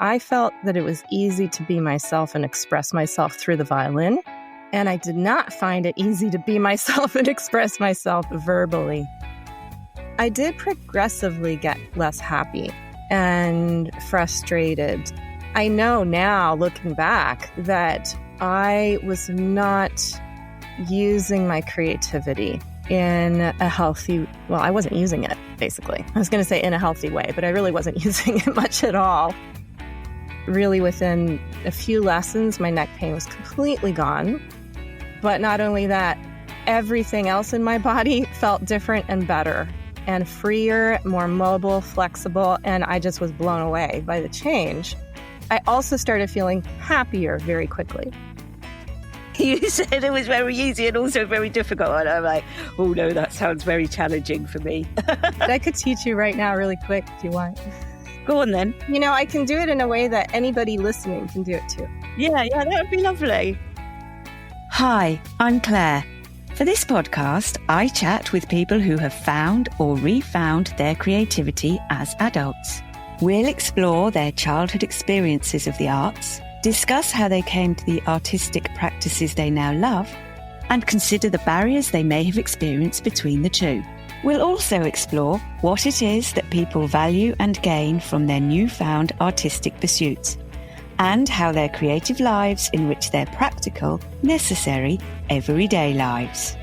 I felt that it was easy to be myself and express myself through the violin. And I did not find it easy to be myself and express myself verbally. I did progressively get less happy and frustrated. I know now, looking back, that I was not using my creativity in a healthy, well, I wasn't using it, basically. I was going to say in a healthy way, but I really wasn't using it much at all. Really, within a few lessons, my neck pain was completely gone. But not only that, everything else in my body felt different and better and freer, more mobile, flexible, and I just was blown away by the change. I also started feeling happier very quickly. You said it was very easy and also very difficult. And I'm like, oh no, that sounds very challenging for me. I could teach you right now really quick if you want. Go on then. You know, I can do it in a way that anybody listening can do it too. Yeah, that would be lovely. Hi, I'm Claire. For this podcast, I chat with people who have found or refound their creativity as adults. We'll explore their childhood experiences of the arts, discuss how they came to the artistic practices they now love, and consider the barriers they may have experienced between the two. We'll also explore what it is that people value and gain from their newfound artistic pursuits, and how their creative lives enrich their practical, necessary, everyday lives.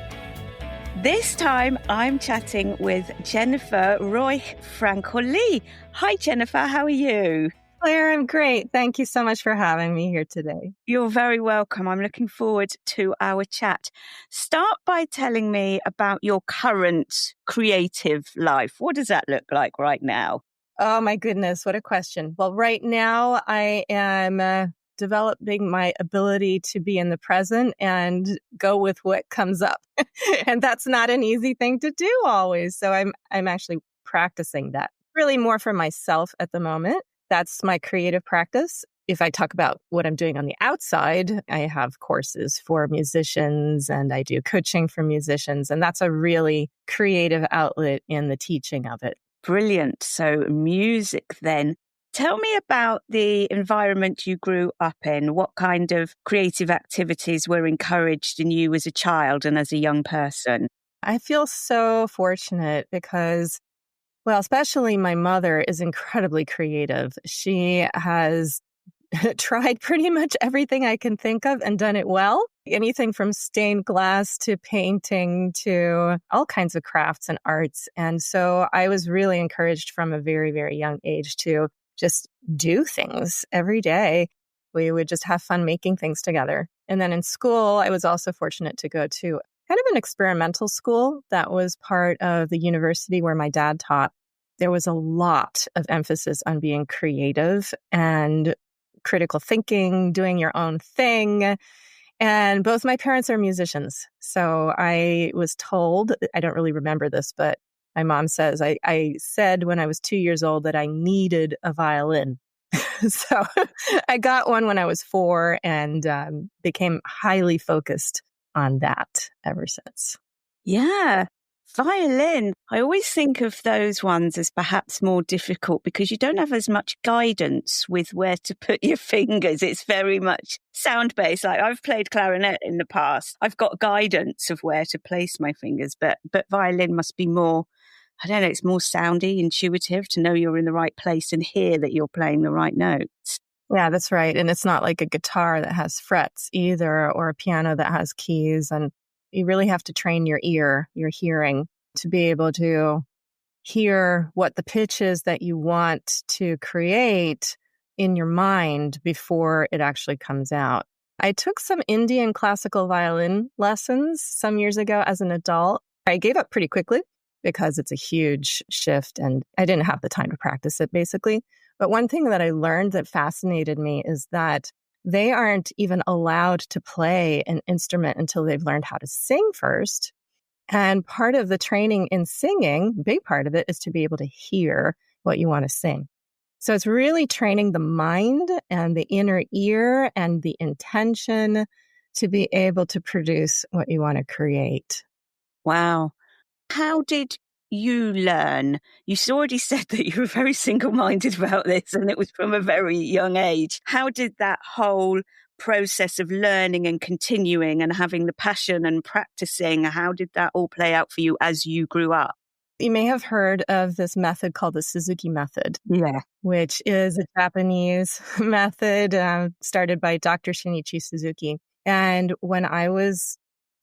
This time I'm chatting with Jennifer Roig-Francolí. Hi Jennifer, how are you? Claire, I'm great. Thank you so much for having me here today. You're very welcome. I'm looking forward to our chat. Start by telling me about your current creative life. What does that look like right now? Oh my goodness, what a question. Well, right now I am developing my ability to be in the present and go with what comes up. And that's not an easy thing to do always. So I'm actually practicing that really more for myself at the moment. That's my creative practice. If I talk about what I'm doing on the outside, I have courses for musicians and I do coaching for musicians. And that's a really creative outlet in the teaching of it. Brilliant. So music then. Tell me about the environment you grew up in. What kind of creative activities were encouraged in you as a child and as a young person? I feel so fortunate because, well, especially my mother is incredibly creative. She has tried pretty much everything I can think of and done it well. Anything from stained glass to painting to all kinds of crafts and arts. And so I was really encouraged from a very, very young age to just do things every day. We would just have fun making things together. And then in school, I was also fortunate to go to kind of an experimental school that was part of the university where my dad taught. There was a lot of emphasis on being creative and critical thinking, doing your own thing. And both my parents are musicians. So I was told, I don't really remember this, but my mom says, I said when I was 2 years old that I needed a violin. So I got one when I was 4 and became highly focused on that ever since. Yeah. Violin. I always think of those ones as perhaps more difficult because you don't have as much guidance with where to put your fingers. It's very much sound-based. Like I've played clarinet in the past. I've got guidance of where to place my fingers, but violin must be more, I don't know, it's more soundy, intuitive to know you're in the right place and hear that you're playing the right notes. Yeah, that's right. And it's not like a guitar that has frets either, or a piano that has keys. And you really have to train your ear, your hearing, to be able to hear what the pitch is that you want to create in your mind before it actually comes out. I took some Indian classical violin lessons some years ago as an adult. I gave up pretty quickly because it's a huge shift and I didn't have the time to practice it, basically. But one thing that I learned that fascinated me is that they aren't even allowed to play an instrument until they've learned how to sing first. And part of the training in singing, big part of it, is to be able to hear what you want to sing. So it's really training the mind and the inner ear and the intention to be able to produce what you want to create. Wow. How did you learn? You already said that you were very single-minded about this and it was from a very young age. How did that whole process of learning and continuing and having the passion and practicing, how did that all play out for you as you grew up? You may have heard of this method called the Suzuki method. Yeah. Which is a Japanese method started by Dr. Shinichi Suzuki. And when I was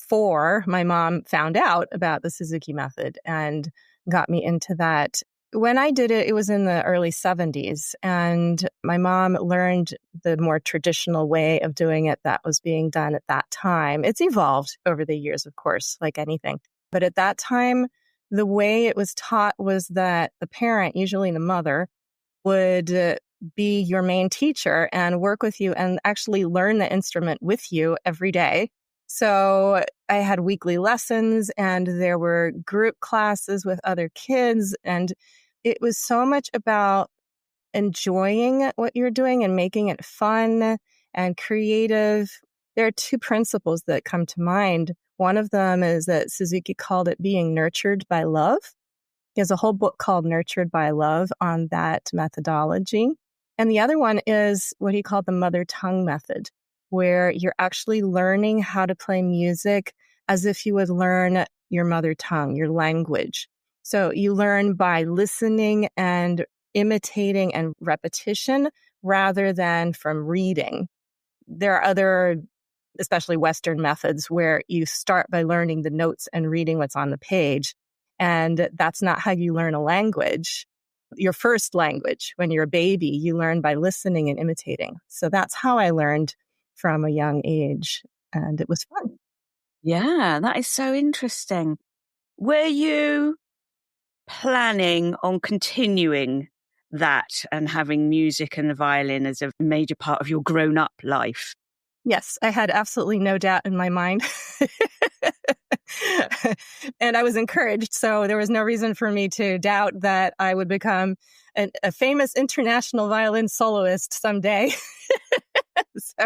4, my mom found out about the Suzuki method and got me into that. When I did it, it was in the early 70s. And my mom learned the more traditional way of doing it that was being done at that time. It's evolved over the years, of course, like anything. But at that time, the way it was taught was that the parent, usually the mother, would be your main teacher and work with you and actually learn the instrument with you every day. So I had weekly lessons and there were group classes with other kids. And it was so much about enjoying what you're doing and making it fun and creative. There are 2 principles that come to mind. One of them is that Suzuki called it being nurtured by love. He has a whole book called Nurtured by Love on that methodology. And the other one is what he called the mother tongue method, where you're actually learning how to play music as if you would learn your mother tongue, your language. So you learn by listening and imitating and repetition rather than from reading. There are other, especially Western methods, where you start by learning the notes and reading what's on the page. And that's not how you learn a language. Your first language, when you're a baby, you learn by listening and imitating. So that's how I learned from a young age. And it was fun. Yeah, that is so interesting. Were you planning on continuing that and having music and the violin as a major part of your grown-up life? Yes, I had absolutely no doubt in my mind. And I was encouraged. So there was no reason for me to doubt that I would become a famous international violin soloist someday. So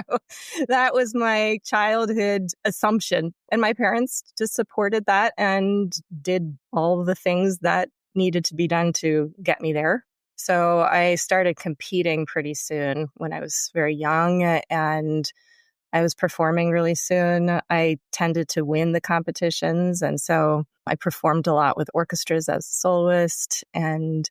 that was my childhood assumption. And my parents just supported that and did all the things that needed to be done to get me there. So I started competing pretty soon when I was very young, and I was performing really soon. I tended to win the competitions. And so I performed a lot with orchestras as a soloist and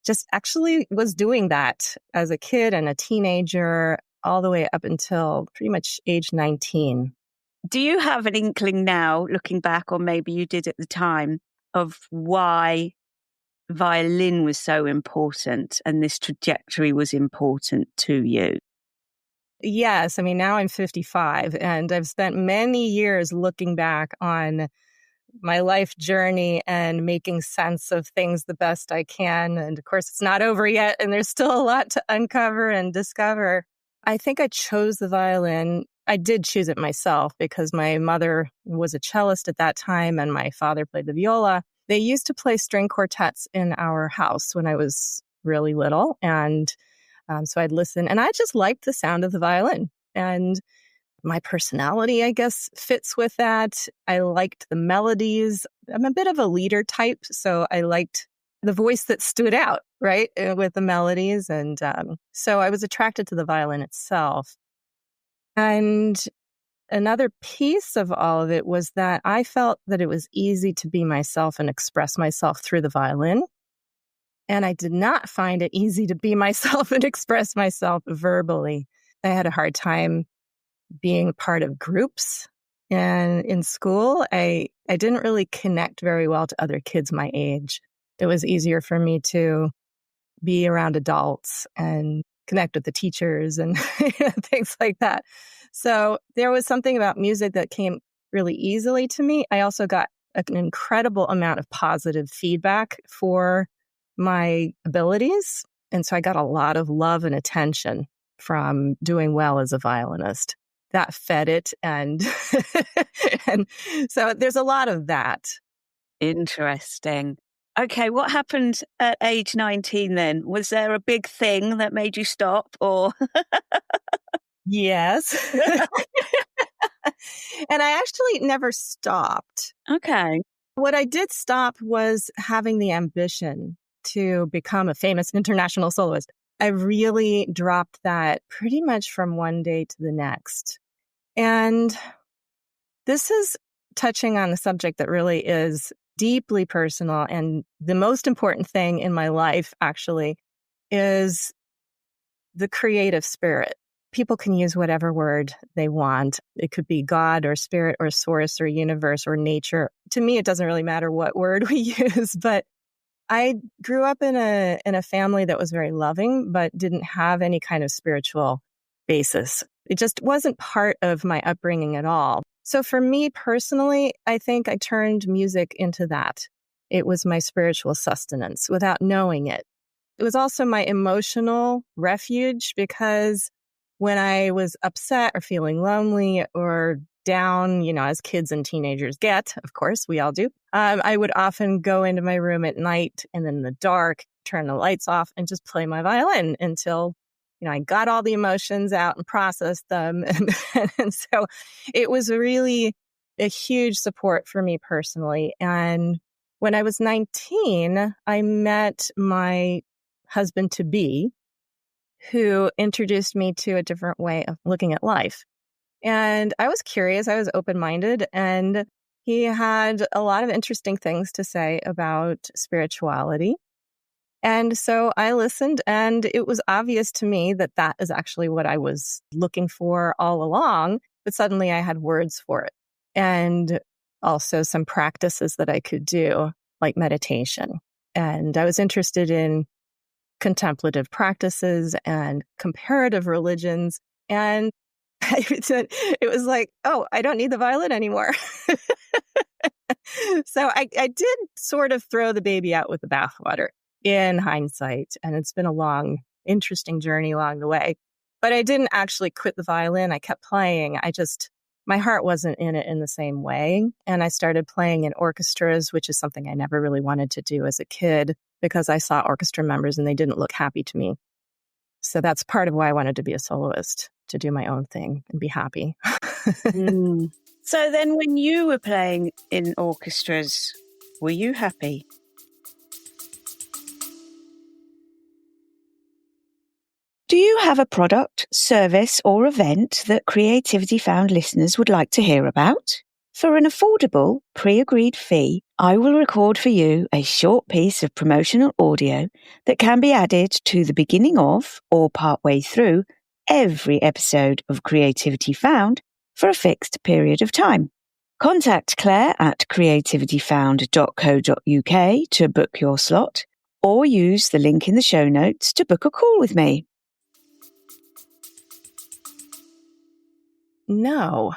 just actually was doing that as a kid and a teenager all the way up until pretty much age 19. Do you have an inkling now, looking back, or maybe you did at the time, of why violin was so important and this trajectory was important to you? Yes. I mean, now I'm 55 and I've spent many years looking back on my life journey and making sense of things the best I can. And of course, it's not over yet. And there's still a lot to uncover and discover. I think I chose the violin. I did choose it myself because my mother was a cellist at that time and my father played the viola. They used to play string quartets in our house when I was really little. And so I'd listen and I just liked the sound of the violin. And my personality, I guess, fits with that. I liked the melodies. I'm a bit of a leader type, so I liked the voice that stood out, right, with the melodies. And so I was attracted to the violin itself. And another piece of all of it was that I felt that it was easy to be myself and express myself through the violin. And I did not find it easy to be myself and express myself verbally. I had a hard time being part of groups. And in school, I didn't really connect very well to other kids my age. It was easier for me to be around adults and connect with the teachers and things like that. So there was something about music that came really easily to me. I also got an incredible amount of positive feedback for my abilities. And so I got a lot of love and attention from doing well as a violinist. That fed it. And, and so there's a lot of that. Interesting. Okay, what happened at age 19 then? Was there a big thing that made you stop or? Yes. And I actually never stopped. Okay. What I did stop was having the ambition to become a famous international soloist. I really dropped that pretty much from one day to the next. And this is touching on a subject that really is deeply personal. And the most important thing in my life, actually, is the creative spirit. People can use whatever word they want. It could be God or spirit or source or universe or nature. To me, it doesn't really matter what word we use, but I grew up in a family that was very loving, but didn't have any kind of spiritual basis. It just wasn't part of my upbringing at all. So for me personally, I think I turned music into that. It was my spiritual sustenance without knowing it. It was also my emotional refuge because when I was upset or feeling lonely or down, as kids and teenagers get, of course, we all do, I would often go into my room at night and in the dark, turn the lights off and just play my violin until, I got all the emotions out and processed them. And so it was really a huge support for me personally. And when I was 19, I met my husband-to-be, who introduced me to a different way of looking at life. And I was curious, I was open-minded, and he had a lot of interesting things to say about spirituality. And so I listened, and it was obvious to me that that is actually what I was looking for all along, but suddenly I had words for it. And also some practices that I could do, like meditation. And I was interested in contemplative practices and comparative religions. And it was like, oh, I don't need the violin anymore. So I did sort of throw the baby out with the bathwater in hindsight. And it's been a long, interesting journey along the way. But I didn't actually quit the violin. I kept playing. My heart wasn't in it in the same way. And I started playing in orchestras, which is something I never really wanted to do as a kid because I saw orchestra members and they didn't look happy to me. So that's part of why I wanted to be a soloist, to do my own thing and be happy. So then when you were playing in orchestras, were you happy? Do you have a product, service, or event that Creativity Found listeners would like to hear about? For an affordable, pre-agreed fee, I will record for you a short piece of promotional audio that can be added to the beginning of or partway through every episode of Creativity Found for a fixed period of time. Contact Claire at creativityfound.co.uk to book your slot, or use the link in the show notes to book a call with me. No.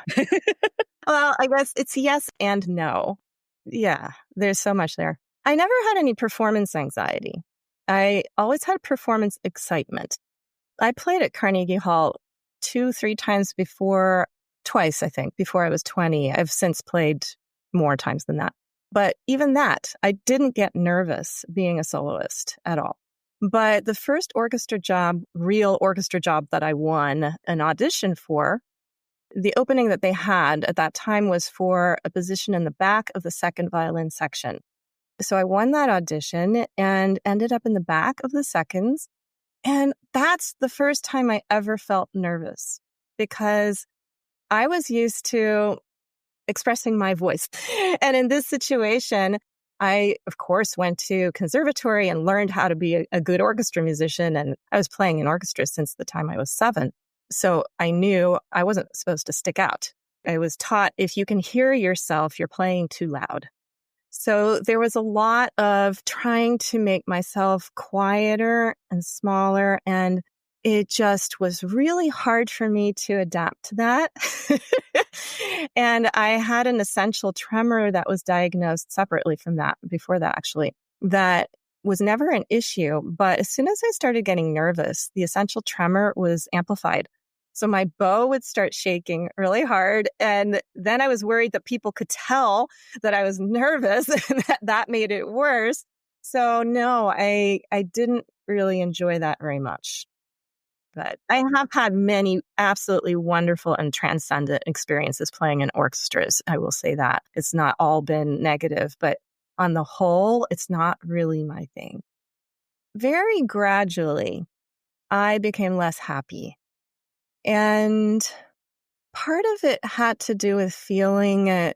Well, I guess it's yes and no. Yeah, there's so much there. I never had any performance anxiety. I always had performance excitement. I played at Carnegie Hall 2-3 times twice, I think, before I was 20. I've since played more times than that. But even that, I didn't get nervous being a soloist at all. But the first real orchestra job that I won an audition for, the opening that they had at that time was for a position in the back of the second violin section. So I won that audition and ended up in the back of the seconds. And that's the first time I ever felt nervous because I was used to expressing my voice. And in this situation, I, of course, went to conservatory and learned how to be a good orchestra musician. And I was playing in orchestra since the time I was 7. So I knew I wasn't supposed to stick out. I was taught if you can hear yourself, you're playing too loud. So there was a lot of trying to make myself quieter and smaller. And it just was really hard for me to adapt to that. And I had an essential tremor that was diagnosed separately from that, before that actually, that was never an issue. But as soon as I started getting nervous, the essential tremor was amplified. So my bow would start shaking really hard. And then I was worried that people could tell that I was nervous and that made it worse. So no, I didn't really enjoy that very much. but I have had many absolutely wonderful and transcendent experiences playing in orchestras. I will say that. It's not all been negative, but on the whole, it's not really my thing. Very gradually, I became less happy. And part of it had to do with feeling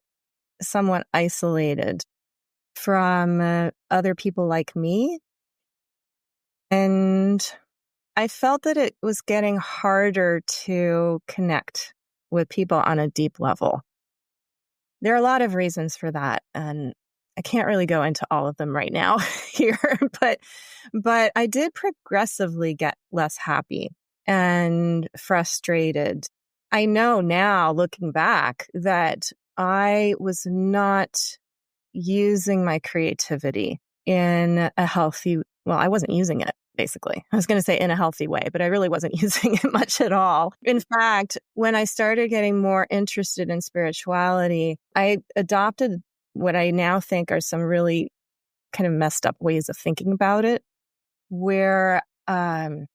somewhat isolated from other people like me. And I felt that it was getting harder to connect with people on a deep level. There are a lot of reasons for that, and I can't really go into all of them right now here, but I did progressively get less happy and frustrated. I know now, looking back, that I was not using my creativity in a healthy, well, I wasn't using it, basically. I was going to say in a healthy way, but I really wasn't using it much at all. In fact, when I started getting more interested in spirituality, I adopted what I now think are some really kind of messed up ways of thinking about it, where I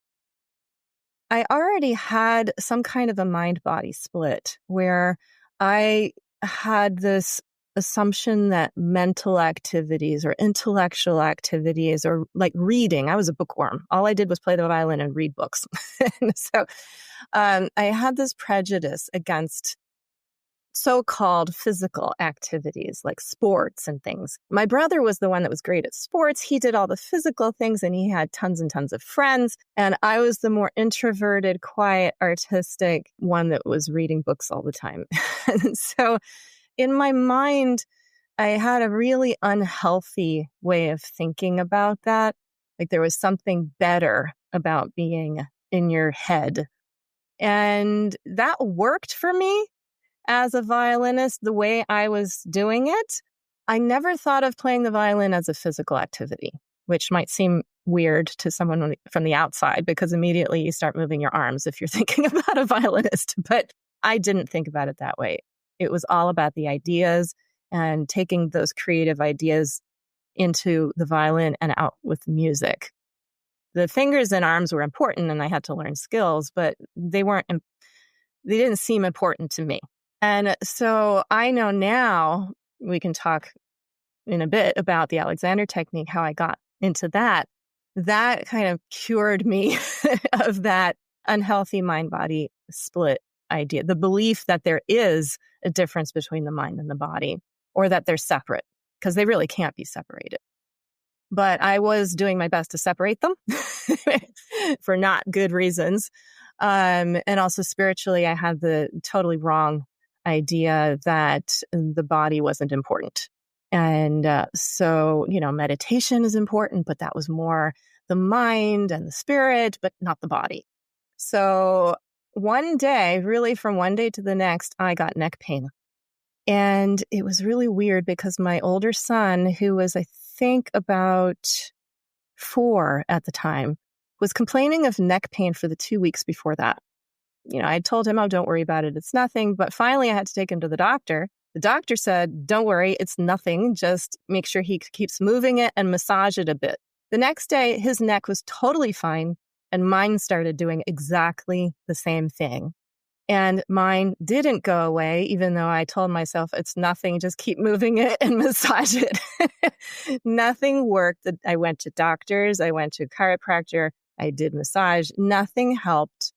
already had some kind of a mind-body split, where I had this assumption that mental activities or intellectual activities or like reading, I was a bookworm. All I did was play the violin and read books. And so I had this prejudice against so-called physical activities like sports and things. My brother was the one that was great at sports. He did all the physical things and he had tons and tons of friends. And I was the more introverted, quiet, artistic one that was reading books all the time. And so in my mind, I had a really unhealthy way of thinking about that. Like there was something better about being in your head. And that worked for me as a violinist, the way I was doing it. I never thought of playing the violin as a physical activity, which might seem weird to someone from the outside because immediately you start moving your arms if you're thinking about a violinist. But I didn't think about it that way. It was all about the ideas and taking those creative ideas into the violin and out with music. The fingers and arms were important and I had to learn skills, but they didn't seem important to me. And so I know now, we can talk in a bit about the Alexander technique, how I got into that. That kind of cured me of that unhealthy mind-body split idea, the belief that there is a difference between the mind and the body, or that they're separate, because they really can't be separated. But I was doing my best to separate them for not good reasons. And also spiritually, I had the totally wrong idea that the body wasn't important. And so, meditation is important, but that was more the mind and the spirit, but not the body. So one day, really from one day to the next, I got neck pain. And it was really weird because my older son, who was, I think, about 4 at the time, was complaining of neck pain for the 2 weeks before that. I told him, oh, don't worry about it. It's nothing. But finally, I had to take him to the doctor. The doctor said, don't worry, it's nothing. Just make sure he keeps moving it and massage it a bit. The next day, his neck was totally fine. And mine started doing exactly the same thing. And mine didn't go away, even though I told myself it's nothing, just keep moving it and massage it. Nothing worked. I went to doctors. I went to a chiropractor. I did massage. Nothing helped.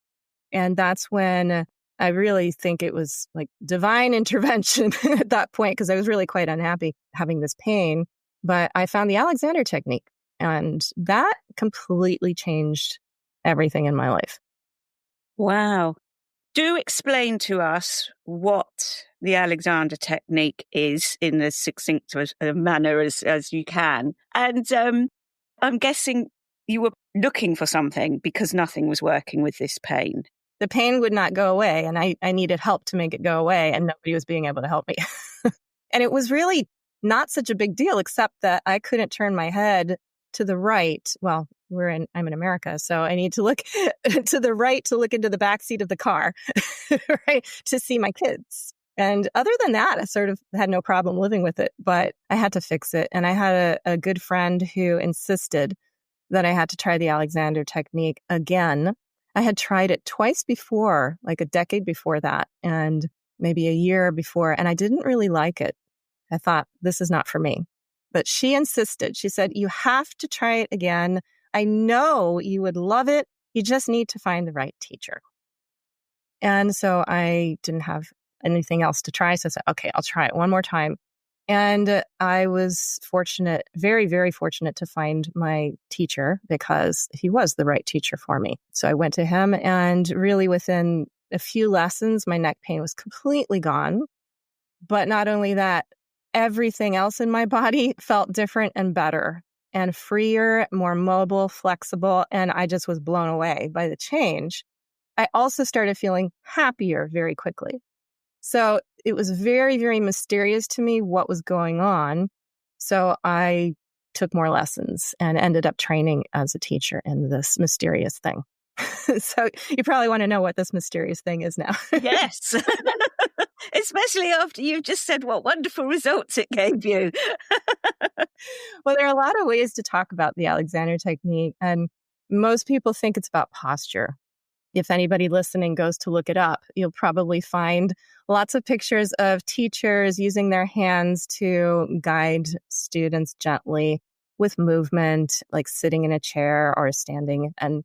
And that's when I really think it was like divine intervention at that point, because I was really quite unhappy having this pain. But I found the Alexander technique, and that completely changed everything in my life. Wow. Do explain to us what the Alexander technique is in as succinct a manner as you can. And I'm guessing you were looking for something because nothing was working with this pain. The pain would not go away, and I needed help to make it go away, and nobody was being able to help me. And it was really not such a big deal, except that I couldn't turn my head to the right. Well, I'm in America, so I need to look to the right to look into the backseat of the car, right, to see my kids. And other than that, I sort of had no problem living with it, but I had to fix it. And I had a good friend who insisted that I had to try the Alexander technique again. I had tried it twice before, like a decade before that, and maybe a year before, and I didn't really like it. I thought, this is not for me. But she insisted. She said, you have to try it again. I know you would love it. You just need to find the right teacher. And so I didn't have anything else to try. So I said, okay, I'll try it one more time. And I was fortunate, very, very fortunate to find my teacher because he was the right teacher for me. So I went to him, and really within a few lessons, my neck pain was completely gone. But not only that, everything else in my body felt different and better and freer, more mobile, flexible. And I just was blown away by the change. I also started feeling happier very quickly. So it was very, very mysterious to me what was going on. So I took more lessons and ended up training as a teacher in this mysterious thing. So you probably want to know what this mysterious thing is now. Yes. Especially after you've just said what wonderful results it gave you. Well, there are a lot of ways to talk about the Alexander technique, and most people think it's about posture. If anybody listening goes to look it up, you'll probably find lots of pictures of teachers using their hands to guide students gently with movement, like sitting in a chair or standing. And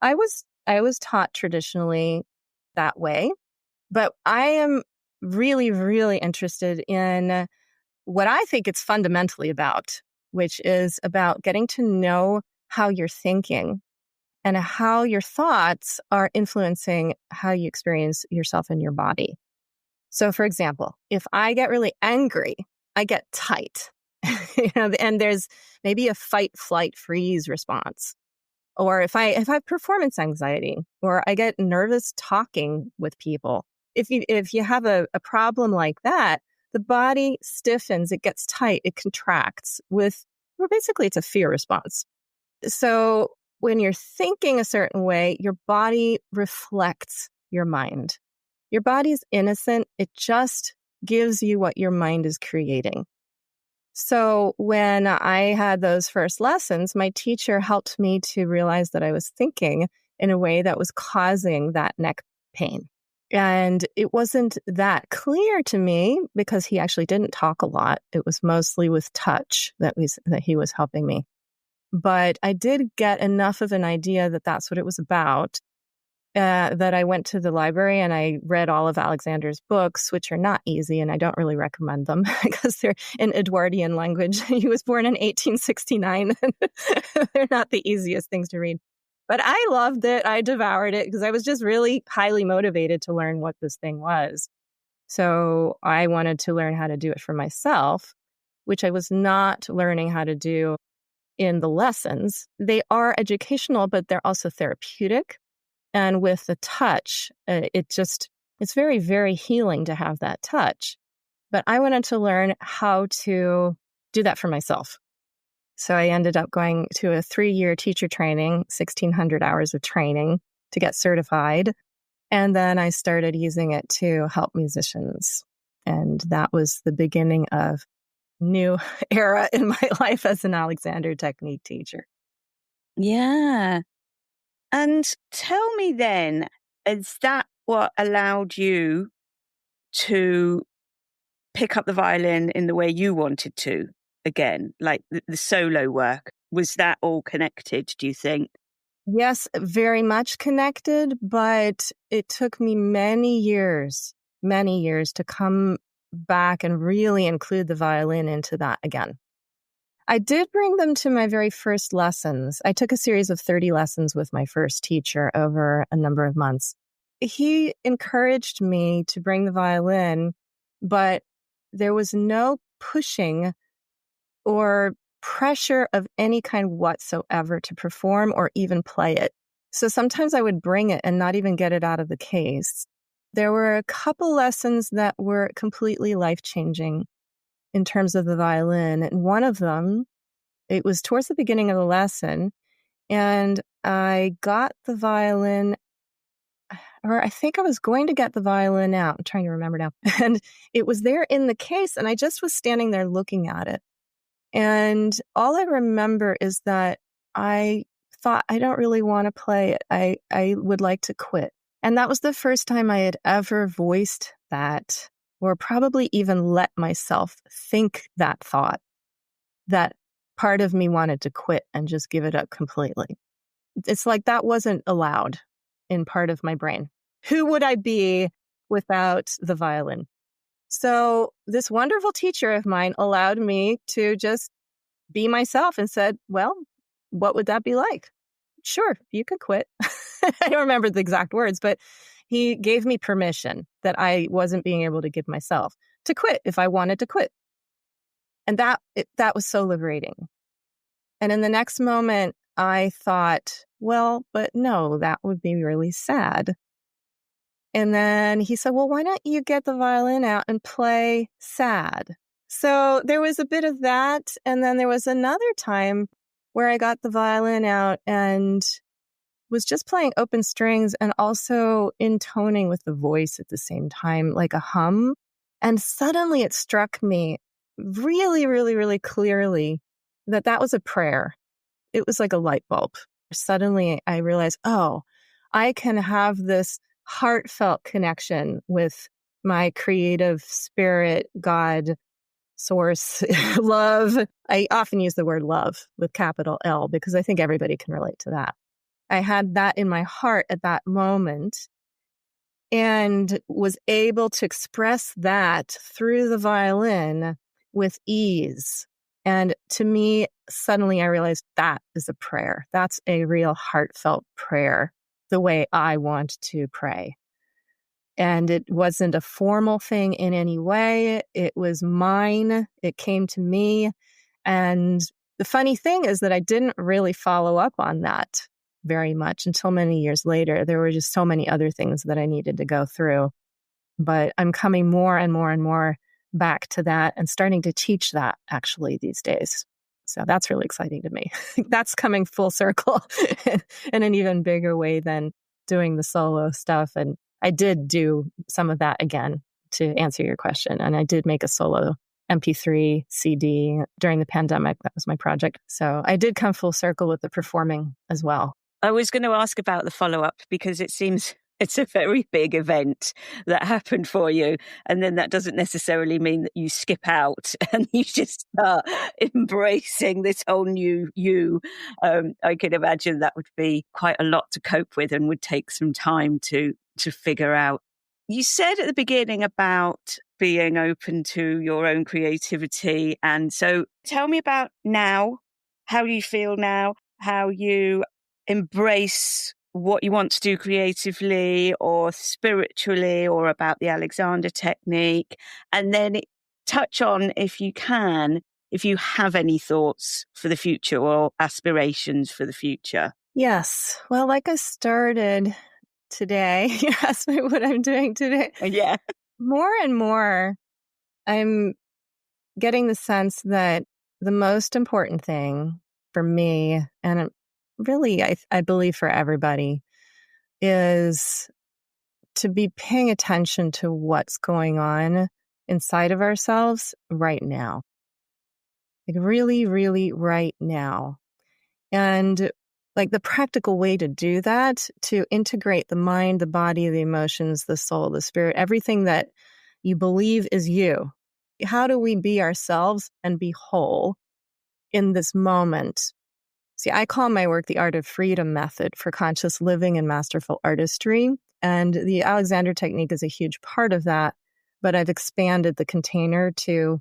I was taught traditionally that way, but I am really, really interested in what I think it's fundamentally about, which is about getting to know how you're thinking and how your thoughts are influencing how you experience yourself in your body. So, for example, if I get really angry, I get tight, and there's maybe a fight, flight, freeze response. Or if I have performance anxiety, or I get nervous talking with people, if you have a problem like that, the body stiffens, it gets tight, it contracts basically it's a fear response. So when you're thinking a certain way, your body reflects your mind. Your body's innocent. It just gives you what your mind is creating. So when I had those first lessons, my teacher helped me to realize that I was thinking in a way that was causing that neck pain. And it wasn't that clear to me because he actually didn't talk a lot. It was mostly with touch that he was helping me. But I did get enough of an idea that that's what it was about, that I went to the library and I read all of Alexander's books, which are not easy, and I don't really recommend them because they're in Edwardian language. He was born in 1869. They're not the easiest things to read. But I loved it. I devoured it because I was just really highly motivated to learn what this thing was. So I wanted to learn how to do it for myself, which I was not learning how to do in the lessons. They are educational, but they're also therapeutic. And with the touch, it's very, very healing to have that touch. But I wanted to learn how to do that for myself. So I ended up going to a 3-year teacher training, 1,600 hours of training to get certified. And then I started using it to help musicians. And that was the beginning of new era in my life as an Alexander technique teacher. Yeah. And tell me then, is that what allowed you to pick up the violin in the way you wanted to again, like the solo work? Was that all connected, do you think? Yes, very much connected, but it took me many years to come back and really include the violin into that again. I did bring them to my very first lessons. I took a series of 30 lessons with my first teacher over a number of months. He encouraged me to bring the violin, but there was no pushing or pressure of any kind whatsoever to perform or even play it. So sometimes I would bring it and not even get it out of the case. There were a couple lessons that were completely life-changing in terms of the violin. And one of them, it was towards the beginning of the lesson, and I got the violin, or I think I was going to get the violin out. I'm trying to remember now. And it was there in the case, and I just was standing there looking at it. And all I remember is that I thought, I don't really want to play it. I would like to quit. And that was the first time I had ever voiced that, or probably even let myself think that thought, that part of me wanted to quit and just give it up completely. It's like that wasn't allowed in part of my brain. Who would I be without the violin? So this wonderful teacher of mine allowed me to just be myself and said, well, what would that be like? Sure, you can quit. I don't remember the exact words, but he gave me permission that I wasn't being able to give myself to quit if I wanted to quit. And that was so liberating. And in the next moment, I thought, well, but no, that would be really sad. And then he said, well, why don't you get the violin out and play sad? So there was a bit of that. And then there was another time where I got the violin out and was just playing open strings and also intoning with the voice at the same time, like a hum. And suddenly it struck me really, really, really clearly that that was a prayer. It was like a light bulb. Suddenly I realized, oh, I can have this heartfelt connection with my creative spirit, God, source, love. I often use the word love with capital L because I think everybody can relate to that. I had that in my heart at that moment and was able to express that through the violin with ease. And to me, suddenly I realized that is a prayer. That's a real heartfelt prayer, the way I want to pray. And it wasn't a formal thing in any way. It was mine. It came to me. And the funny thing is that I didn't really follow up on that very much until many years later. There were just so many other things that I needed to go through. But I'm coming more and more and more back to that and starting to teach that actually these days. So that's really exciting to me. That's coming full circle in an even bigger way than doing the solo stuff. And I did do some of that again to answer your question. And I did make a solo MP3 CD during the pandemic. That was my project. So I did come full circle with the performing as well. I was going to ask about the follow-up because it seems it's a very big event that happened for you. And then that doesn't necessarily mean that you skip out and you just start embracing this whole new you. I can imagine that would be quite a lot to cope with and would take some time to figure out. You said at the beginning about being open to your own creativity. And so tell me about now, how you feel now, how you embrace what you want to do creatively or spiritually, or about the Alexander technique. And then touch on, if you can, if you have any thoughts for the future or aspirations for the future. Yes. Well, like I started today, you asked me what I'm doing today. Yeah. More and more, I'm getting the sense that the most important thing for me, and really, I believe for everybody, is to be paying attention to what's going on inside of ourselves right now. Like really, really right now. And like the practical way to do that, to integrate the mind, the body, the emotions, the soul, the spirit, everything that you believe is you. How do we be ourselves and be whole in this moment? See, I call my work the Art of Freedom method for conscious living and masterful artistry. And the Alexander technique is a huge part of that. But I've expanded the container to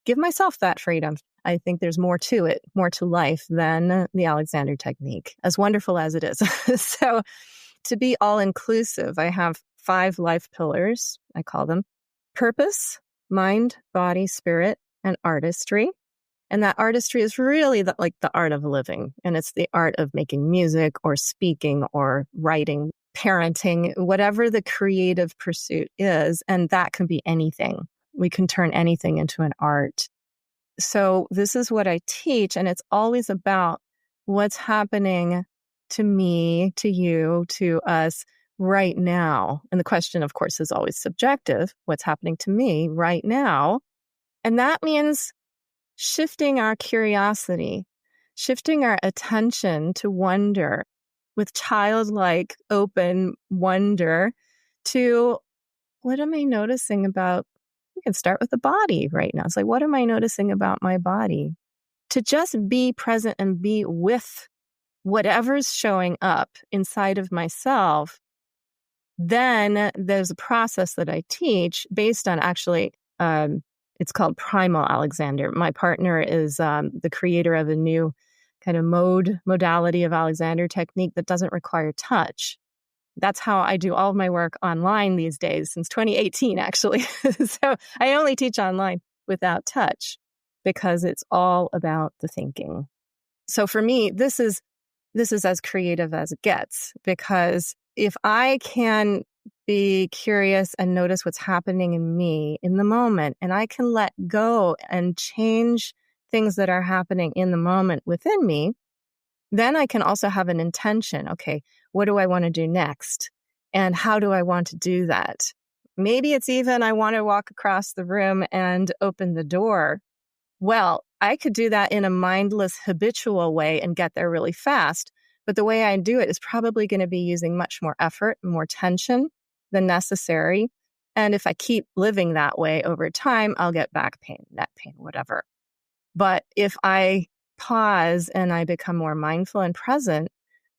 give myself that freedom. I think there's more to it, more to life than the Alexander technique, as wonderful as it is. So to be all inclusive, I have 5 life pillars, I call them: purpose, mind, body, spirit, and artistry. And that artistry is really the art of living. And it's the art of making music or speaking or writing, parenting, whatever the creative pursuit is. And that can be anything. We can turn anything into an art. So this is what I teach. And it's always about what's happening to me, to you, to us right now. And the question, of course, is always subjective. What's happening to me right now? And that means shifting our curiosity shifting our attention to wonder with childlike, open wonder to what am I noticing about, we can start with the body right now. It's like, what am I noticing about my body? To just be present and be with whatever's showing up inside of myself. Then there's a process that I teach based on actually, it's called Primal Alexander. My partner is the creator of a new kind of modality of Alexander technique that doesn't require touch. That's how I do all of my work online these days, since 2018, actually. So I only teach online without touch because it's all about the thinking. So for me, this is as creative as it gets, because if I can be curious and notice what's happening in me in the moment, and I can let go and change things that are happening in the moment within me, then I can also have an intention. Okay, what do I want to do next? And how do I want to do that? Maybe it's even I want to walk across the room and open the door. Well, I could do that in a mindless, habitual way and get there really fast. But the way I do it is probably going to be using much more effort, more tension than necessary. And if I keep living that way over time, I'll get back pain, neck pain, whatever. But if I pause and I become more mindful and present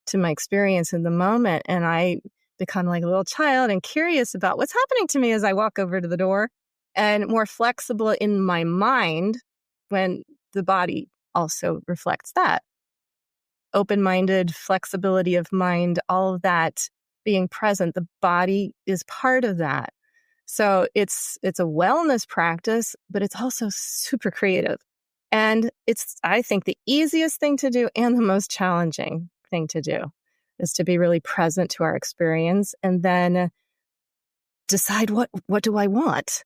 to my experience in the moment, and I become like a little child and curious about what's happening to me as I walk over to the door, and more flexible in my mind, when the body also reflects that. Open-minded, flexibility of mind, all of that being present, the body is part of that. So it's a wellness practice, but it's also super creative. And it's, I think, the easiest thing to do and the most challenging thing to do is to be really present to our experience and then decide what do I want?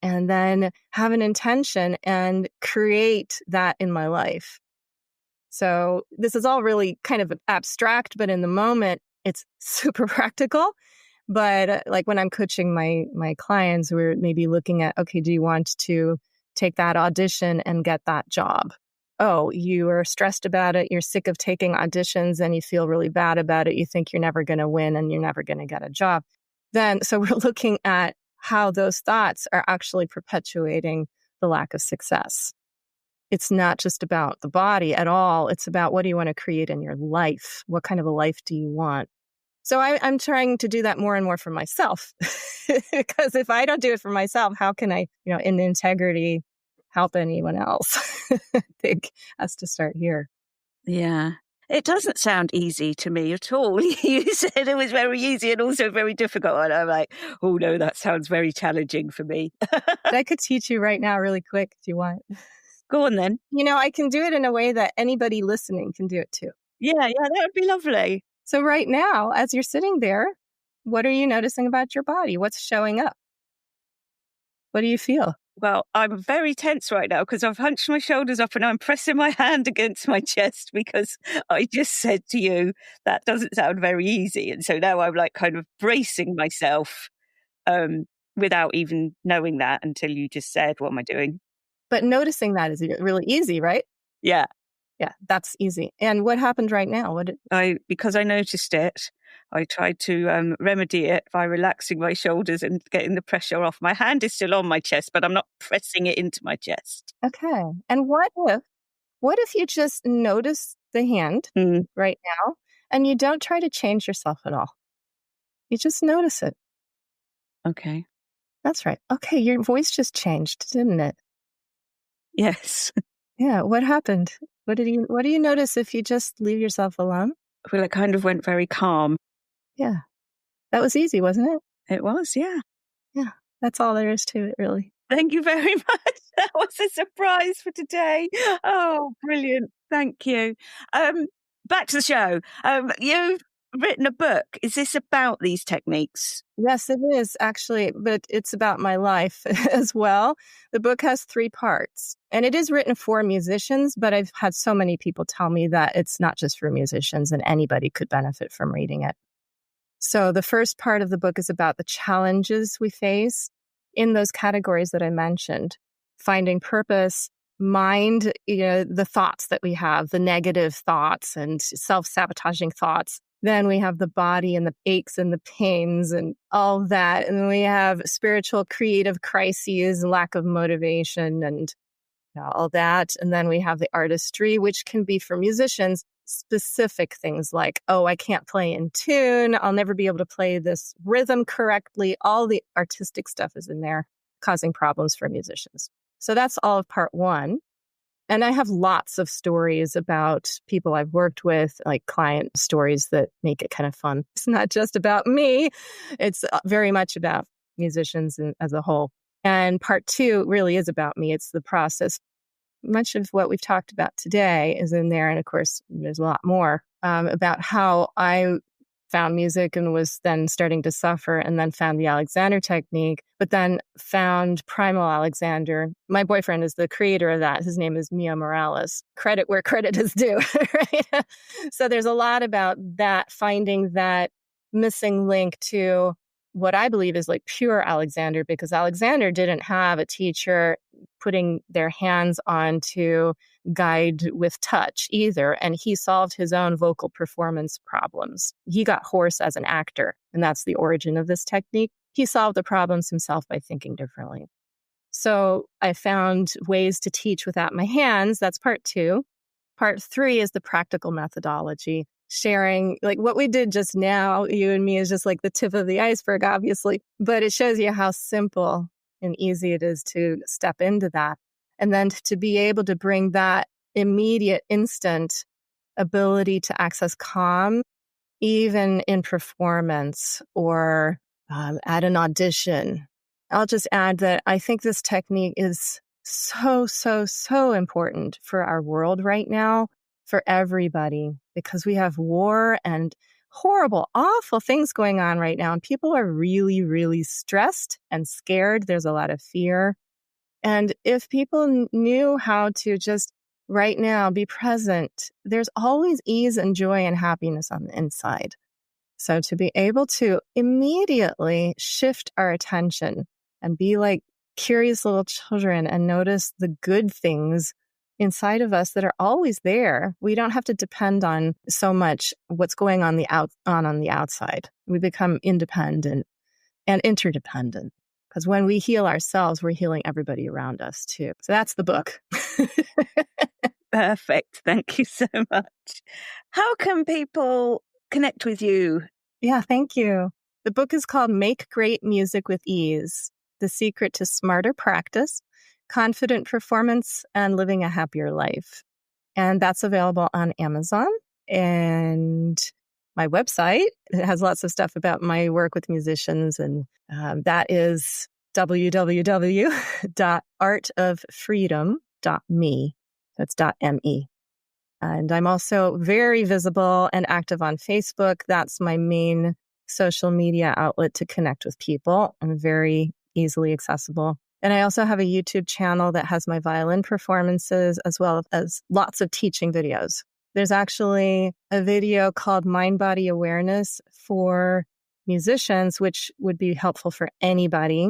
And then have an intention and create that in my life. So this is all really kind of abstract, but in the moment, it's super practical. But like when I'm coaching my clients, we're maybe looking at, okay, do you want to take that audition and get that job? Oh, you are stressed about it. You're sick of taking auditions and you feel really bad about it. You think you're never going to win and you're never going to get a job. So we're looking at how those thoughts are actually perpetuating the lack of success. It's not just about the body at all. It's about what do you want to create in your life? What kind of a life do you want? So I'm trying to do that more and more for myself, because if I don't do it for myself, how can I, in integrity, help anyone else? I think has to start here. Yeah. It doesn't sound easy to me at all. You said it was very easy and also very difficult. And I'm like, oh no, that sounds very challenging for me. I could teach you right now really quick if you want. Go on then. I can do it in a way that anybody listening can do it too. Yeah, that would be lovely. So right now, as you're sitting there, what are you noticing about your body? What's showing up? What do you feel? Well, I'm very tense right now because I've hunched my shoulders up and I'm pressing my hand against my chest because I just said to you, that doesn't sound very easy. And so now I'm like kind of bracing myself without even knowing that until you just said, what am I doing? But noticing that is really easy, right? Yeah. Yeah, that's easy. And what happened right now? Because I noticed it, I tried to remedy it by relaxing my shoulders and getting the pressure off. My hand is still on my chest, but I'm not pressing it into my chest. Okay. And what if you just notice the hand right now and you don't try to change yourself at all? You just notice it. Okay. That's right. Okay, your voice just changed, didn't it? Yes. Yeah, what happened? What do you notice if you just leave yourself alone? Well, it kind of went very calm. Yeah. That was easy, wasn't it? It was, yeah. Yeah. That's all there is to it, really. Thank you very much. That was a surprise for today. Oh, brilliant. Thank you. Back to the show. You've written a book. Is this about these techniques? Yes, it is actually, but it's about my life as well. The book has 3 parts, and it is written for musicians, but I've had so many people tell me that it's not just for musicians and anybody could benefit from reading it. So the first part of the book is about the challenges we face in those categories that I mentioned: finding purpose, mind, the thoughts that we have, the negative thoughts and self-sabotaging thoughts. Then we have the body and the aches and the pains and all that. And then we have spiritual, creative crises, lack of motivation and all that. And then we have the artistry, which can be for musicians, specific things like, oh, I can't play in tune. I'll never be able to play this rhythm correctly. All the artistic stuff is in there, causing problems for musicians. So that's all of part one. And I have lots of stories about people I've worked with, like client stories that make it kind of fun. It's not just about me. It's very much about musicians as a whole. And part two really is about me. It's the process. Much of what we've talked about today is in there. And of course, there's a lot more about how I found music and was then starting to suffer, and then found the Alexander technique, but then found Primal Alexander. My boyfriend is the creator of that. His name is Mia Morales. Credit where credit is due, right? So there's a lot about that, finding that missing link to what I believe is like pure Alexander, because Alexander didn't have a teacher putting their hands on to guide with touch either. And he solved his own vocal performance problems. He got hoarse as an actor, and that's the origin of this technique. He solved the problems himself by thinking differently. So I found ways to teach without my hands. That's part two. Part three is the practical methodology. Sharing, like what we did just now, you and me, is just like the tip of the iceberg, obviously, but it shows you how simple and easy it is to step into that. And then to be able to bring that immediate, instant ability to access calm, even in performance or at an audition. I'll just add that I think this technique is so, so, so important for our world right now, for everybody, because we have war and horrible, awful things going on right now. And people are really, really stressed and scared. There's a lot of fear. And if people knew how to just right now be present, there's always ease and joy and happiness on the inside. So to be able to immediately shift our attention and be like curious little children and notice the good things inside of us that are always there. We don't have to depend on so much what's going on on the outside. We become independent and interdependent, because when we heal ourselves, we're healing everybody around us too. So that's the book. Perfect. Thank you so much. How can people connect with you? Yeah, thank you. The book is called Make Great Music with Ease: The Secret to Smarter Practice, Confident Performance, and Living a Happier Life. And that's available on Amazon. And my website, it has lots of stuff about my work with musicians. And that is www.artoffreedom.me. That's .me. And I'm also very visible and active on Facebook. That's my main social media outlet to connect with people, and very easily accessible. And I also have a YouTube channel that has my violin performances, as well as lots of teaching videos. There's actually a video called Mind Body Awareness for musicians, which would be helpful for anybody,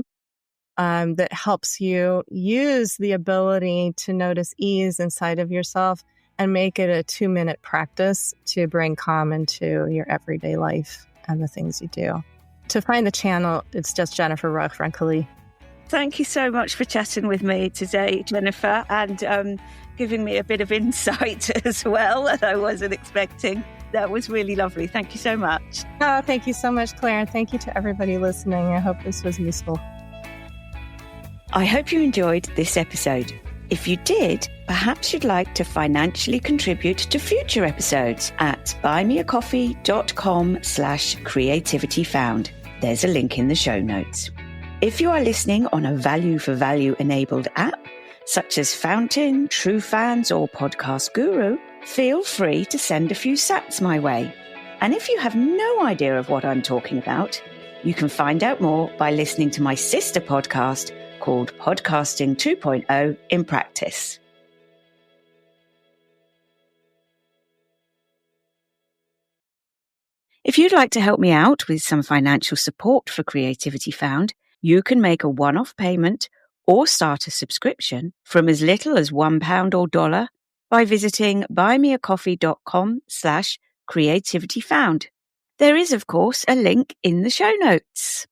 that helps you use the ability to notice ease inside of yourself and make it a 2-minute practice to bring calm into your everyday life and the things you do. To find the channel, it's just Jennifer Roig-Francolí. Thank you so much for chatting with me today, Jennifer, and giving me a bit of insight as well that I wasn't expecting. That was really lovely. Thank you so much. Oh, thank you so much, Claire. And thank you to everybody listening. I hope this was useful. I hope you enjoyed this episode. If you did, perhaps you'd like to financially contribute to future episodes at buymeacoffee.com/creativityfound. There's a link in the show notes. If you are listening on a value for value enabled app, such as Fountain, True Fans, or Podcast Guru, feel free to send a few sats my way. And if you have no idea of what I'm talking about, you can find out more by listening to my sister podcast called Podcasting 2.0 in Practice. If you'd like to help me out with some financial support for Creativity Found, you can make a one-off payment or start a subscription from as little as £1 or $1 by visiting buymeacoffee.com/creativityfound. There is, of course, a link in the show notes.